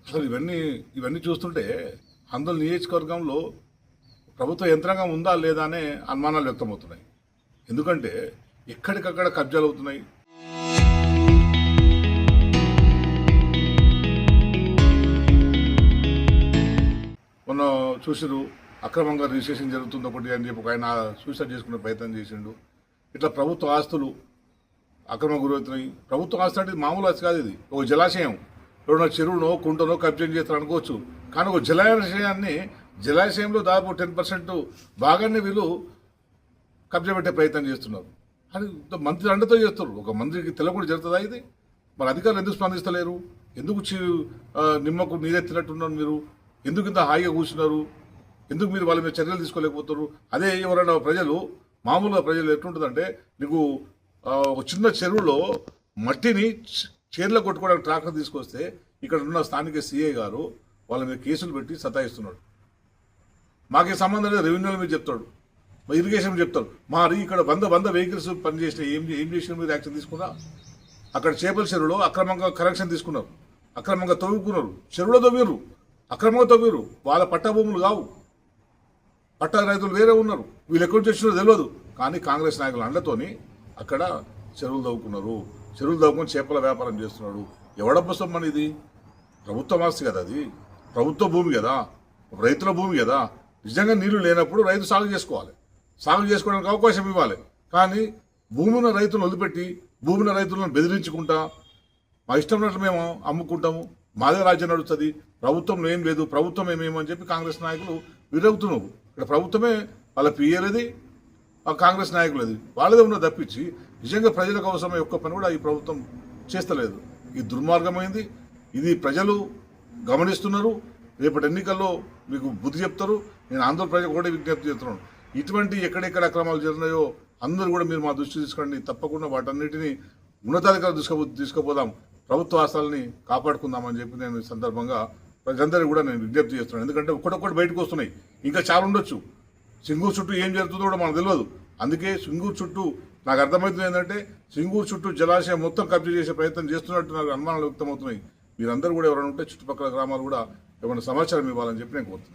అసలు ఇవన్నీ చూస్తుంటే ఆందోళన నియోజకవర్గంలో ప్రభుత్వ యంత్రాంగం ఉందా లేదా అనే అనుమానాలు వ్యక్తమవుతున్నాయి. ఎందుకంటే ఎక్కడికక్కడ కబ్జాలు అవుతున్నాయి. మొన్న చూసిరు అక్రమంగా రిజిస్ట్రేషన్ జరుగుతుంది ఒకటి అని చెప్పి ఒక ఆయన సూసైడ్ చేసుకునే ప్రయత్నం చేసిండు. ఇట్లా ప్రభుత్వ ఆస్తులు అక్రమ గురవుతున్నాయి. ప్రభుత్వ ఆస్తి అంటే మామూలు ఆస్తి కాదు. ఇది ఒక జలాశయం, ఎవరైనా చెరువునో కుంటనో కబ్జా చేస్తారు అనుకోవచ్చు. కానీ ఒక జలాశయంలో దాదాపు 10% భాగాన్ని వీళ్ళు కబ్జా పెట్టే ప్రయత్నం చేస్తున్నారు. అది మంత్రి అండతో చేస్తారు. ఒక మంత్రికి తెలకుండా జరుగుతుందా ఇది? మరి అధికారులు ఎందుకు స్పందిస్తలేరు? ఎందుకు నిమ్మకు నీరెత్తినట్టున్నారు మీరు? ఎందుకు ఇంత హాయిగా కూర్చున్నారు? ఎందుకు మీరు వాళ్ళ మీద చర్యలు తీసుకోలేకపోతారు? అదే ఎవరైనా మామూలుగా ప్రజలు ఎట్లుంటుందంటే, నీకు ఒక చిన్న చెరువులో మట్టిని చేర్లో కొట్టుకోవడానికి ట్రాక్టర్ తీసుకొస్తే ఇక్కడ ఉన్న స్థానిక సిఐ గారు వాళ్ళ మీద కేసులు పెట్టి సతాయిస్తున్నాడు. మాకే సంబంధం లేదు, రెవెన్యూల మీద చెప్తాడు, ఇరిగేషన్ చెప్తాడు. ఇక్కడ 100 వెహికల్స్ పనిచేసిన ఏం చేసిన మీద యాక్షన్ తీసుకున్నా? అక్కడ చేపల చెరువులో అక్రమంగా కరెక్షన్ తీసుకున్నారు, అక్రమంగా తవ్వుకున్నారు, చెరువులో తవ్వారు, అక్రమంగా తవ్వారు. వాళ్ళ పట్టా భూములు కావు, పట్టా రైతులు వేరే ఉన్నారు. వీళ్ళు ఎక్కడి నుంచి వచ్చినారో తెలియదు. కానీ కాంగ్రెస్ నాయకుల అండతోని అక్కడ చెరువులు తవ్వుకున్నారు. చెరువులు తవ్వుకొని చేపల వ్యాపారం చేస్తున్నాడు. ఎవడబ్బ సొమ్మని ఇది? ప్రభుత్వ ఆస్తి కదా, అది ప్రభుత్వ భూమి కదా, రైతుల భూమి కదా. నిజంగా నీళ్లు లేనప్పుడు రైతు సాగు చేసుకోవాలి, సాగు చేసుకోవడానికి అవకాశం ఇవ్వాలి. కానీ భూమిన రైతులను వదిలిపెట్టి భూమిన రైతులను బెదిరించుకుంటా మా ఇష్టం ఉన్నట్లు మేము అమ్ముకుంటాము, మాదే రాజ్యం నడుస్తుంది, ప్రభుత్వంలో ఏం లేదు, ప్రభుత్వం ఏమేమని చెప్పి కాంగ్రెస్ నాయకులు విరగుతున్నారు. ఇక్కడ ప్రభుత్వమే వాళ్ళ పియ్యలేది, ఆ కాంగ్రెస్ నాయకులది వాళ్ళదే ఉన్న తప్పించి నిజంగా ప్రజలకు అవసరమై ఒక్క పని కూడా ఈ ప్రభుత్వం చేస్తలేదు. ఇది దుర్మార్గమైంది. ఇది ప్రజలు గమనిస్తున్నారు. రేపటి ఎన్నికల్లో మీకు బుద్ధి చెప్తారు. నేను ఆంధ్రప్రదేశ్ కూడా విజ్ఞప్తి చేస్తున్నాను, ఇటువంటి ఎక్కడెక్కడ అక్రమాలు జరిగినాయో అందరూ కూడా మీరు మా దృష్టి తీసుకోండి. తప్పకుండా వాటన్నిటిని ఉన్నతాధికారులు తీసుకుపోదాం, ప్రభుత్వ ఆస్తుల్ని కాపాడుకుందామని చెప్పి నేను ఈ సందర్భంగా ప్రజలందరికీ కూడా నేను విజ్ఞప్తి చేస్తున్నాను. ఎందుకంటే ఒక్కటొక్కటి బయటకు వస్తున్నాయి, ఇంకా చాలా ఉండొచ్చు. సింగూరు చుట్టూ ఏం జరుగుతుందో కూడా మనకు తెలియదు. అందుకే సింగూరు చుట్టూ నాకు అర్థమవుతుంది ఏంటంటే, సింగూరు చుట్టూ జలాశయం మొత్తం కబ్జా చేసే ప్రయత్నం చేస్తున్నట్టు నాకు అనుమానాలు వ్యక్తమవుతున్నాయి. మీరందరూ కూడా ఎవరైనా ఉంటే చుట్టుపక్కల గ్రామాలు కూడా ఏమైనా సమాచారం ఇవ్వాలని చెప్పి నేను కోరుతున్నాను.